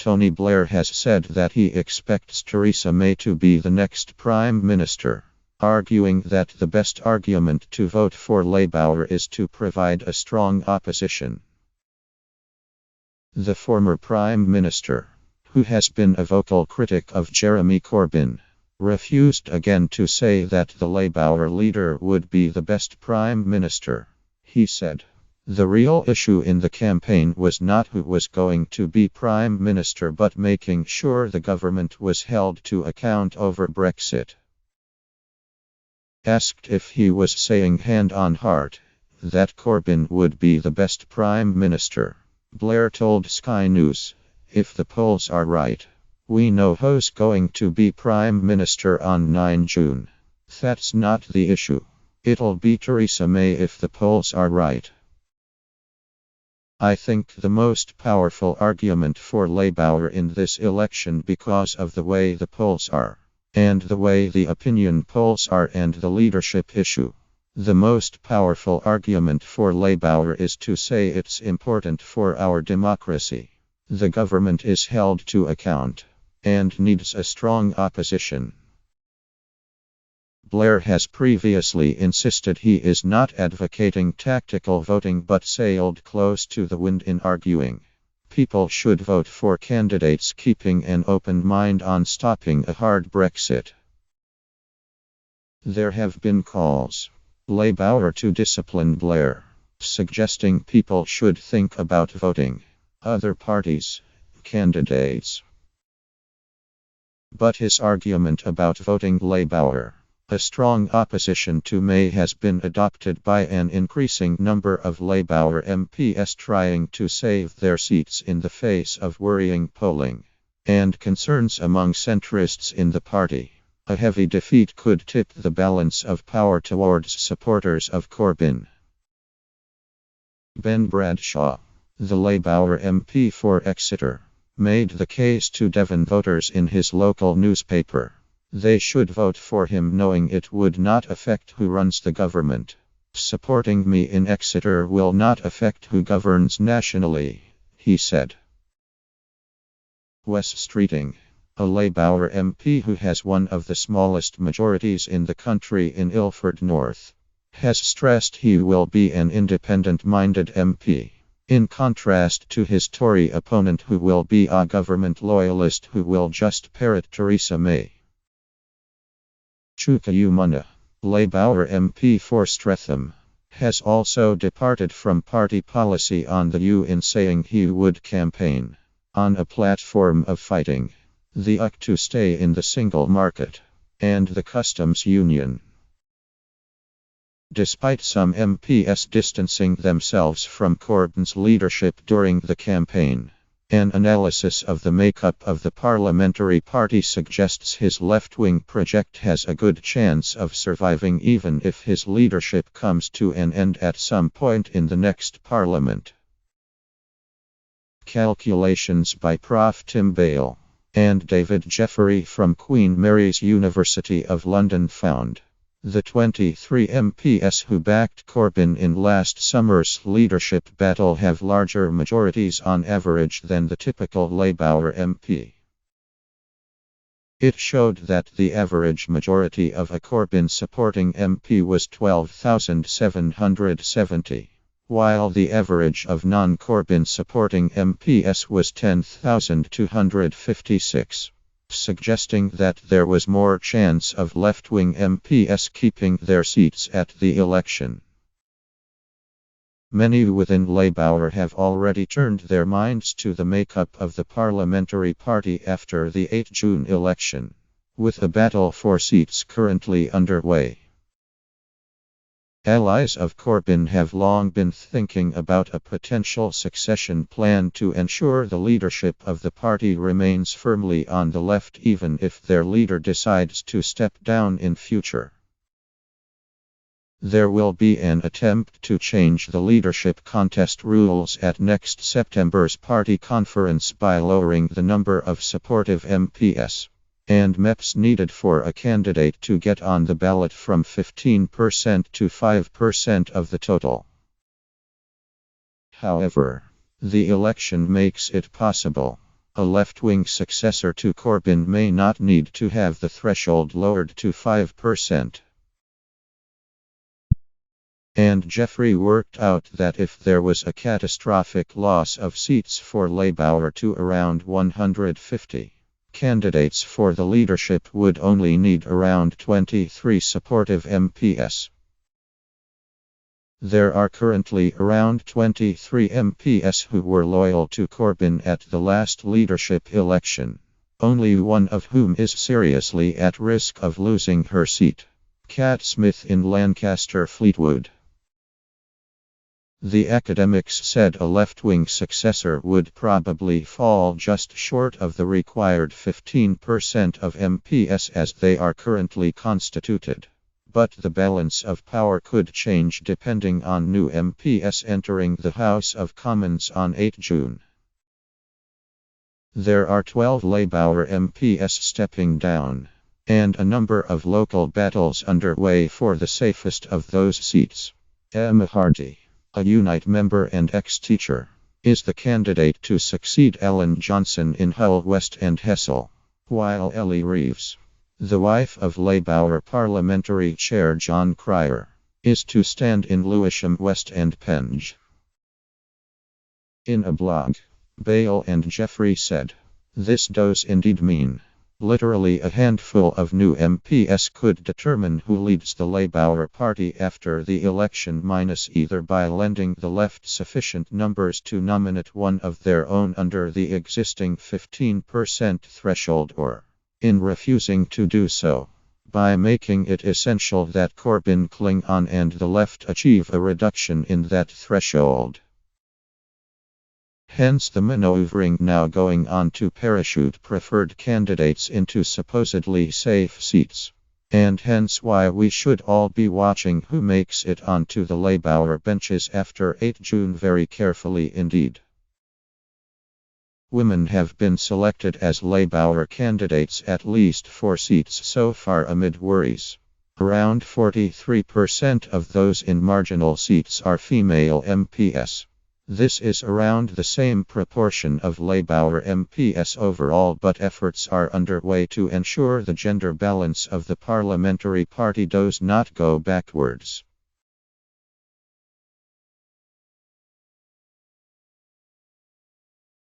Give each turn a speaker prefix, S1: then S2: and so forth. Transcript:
S1: Tony Blair has said that he expects Theresa May to be the next Prime Minister, arguing that the best argument to vote for Labour is to provide a strong opposition. The former Prime Minister, who has been a vocal critic of Jeremy Corbyn, refused again to say that the Labour leader would be the best Prime Minister. He said, "The real issue in the campaign was not who was going to be Prime Minister but making sure the government was held to account over Brexit." Asked if he was saying hand on heart that Corbyn would be the best Prime Minister, Blair told Sky News, "If the polls are right, we know who's going to be Prime Minister on 9 June. That's not the issue. It'll be Theresa May if the polls are right." I think the most powerful argument for Labour in this election, because of the way the polls are, and the way the opinion polls are, and the leadership issue. The most powerful argument for Labour is to say it's important for our democracy. The government is held to account and needs a strong opposition. Blair has previously insisted he is not advocating tactical voting but sailed close to the wind in arguing people should vote for candidates keeping an open mind on stopping a hard Brexit. There have been calls Labour to discipline Blair, suggesting people should think about voting other parties' candidates. But his argument about voting Labour, a strong opposition to May, has been adopted by an increasing number of Labour MPs trying to save their seats in the face of worrying polling and concerns among centrists in the party. A heavy defeat could tip the balance of power towards supporters of Corbyn. Ben Bradshaw, the Labour MP for Exeter, made the case to Devon voters in his local newspaper. They should vote for him knowing it would not affect who runs the government. "Supporting me in Exeter will not affect who governs nationally," he said. Wes Streeting, a Labour MP who has one of the smallest majorities in the country in Ilford North, has stressed he will be an independent-minded MP, in contrast to his Tory opponent who will be a government loyalist who will just parrot Theresa May. Chuka Umunna, Labour MP for Streatham, has also departed from party policy on the in saying he would campaign on a platform of fighting the UKIP to stay in the single market and the customs union. Despite some MPs distancing themselves from Corbyn's leadership during the campaign, an analysis of the makeup of the parliamentary party suggests his left-wing project has a good chance of surviving even if his leadership comes to an end at some point in the next parliament. Calculations by Prof. Tim Bale and David Jeffery from Queen Mary's University of London found the 23 MPs who backed Corbyn in last summer's leadership battle have larger majorities on average than the typical Labour MP. It showed that the average majority of a Corbyn-supporting MP was 12,770, while the average of non-Corbyn-supporting MPs was 10,256. Suggesting that there was more chance of left-wing MPs keeping their seats at the election. Many within Labour have already turned their minds to the makeup of the parliamentary party after the 8 June election, with a battle for seats currently underway. Allies of Corbyn have long been thinking about a potential succession plan to ensure the leadership of the party remains firmly on the left even if their leader decides to step down in future. There will be an attempt to change the leadership contest rules at next September's party conference by lowering the number of supportive MPs and MEPs needed for a candidate to get on the ballot from 15% to 5% of the total. However, the election makes it possible, A left-wing successor to Corbyn may not need to have the threshold lowered to 5%. And Jeffrey worked out that if there was a catastrophic loss of seats for Labour to around 150, candidates for the leadership would only need around 23 supportive MPs. There are currently around 23 MPs who were loyal to Corbyn at the last leadership election, only one of whom is seriously at risk of losing her seat. Cat Smith in Lancaster Fleetwood. The academics said a left-wing successor would probably fall just short of the required 15% of MPs as they are currently constituted. But the balance of power could change depending on new MPs entering the House of Commons on 8 June. There are 12 Labour MPs stepping down, and a number of local battles underway for the safest of those seats. Emma Hardy, a Unite member and ex-teacher, is the candidate to succeed Ellen Johnson in Hull West and Hessle, while Ellie Reeves, the wife of Labour Parliamentary Chair John Cryer, is to stand in Lewisham West and Penge. In a blog, Bale and Jeffrey said, "This does indeed mean literally a handful of new MPs could determine who leads the Labour Party after the election, either by lending the left sufficient numbers to nominate one of their own under the existing 15% threshold or, in refusing to do so, by making it essential that Corbyn cling on and the left achieve a reduction in that threshold." Hence the maneuvering now going on to parachute preferred candidates into supposedly safe seats. And hence why we should all be watching who makes it onto the Labour benches after 8 June very carefully indeed. Women have been selected as Labour candidates at least 4 seats so far amid worries. Around 43% of those in marginal seats are female MPs. This is around the same proportion of Labour MPs overall, but efforts are underway to ensure the gender balance of the parliamentary party does not go backwards.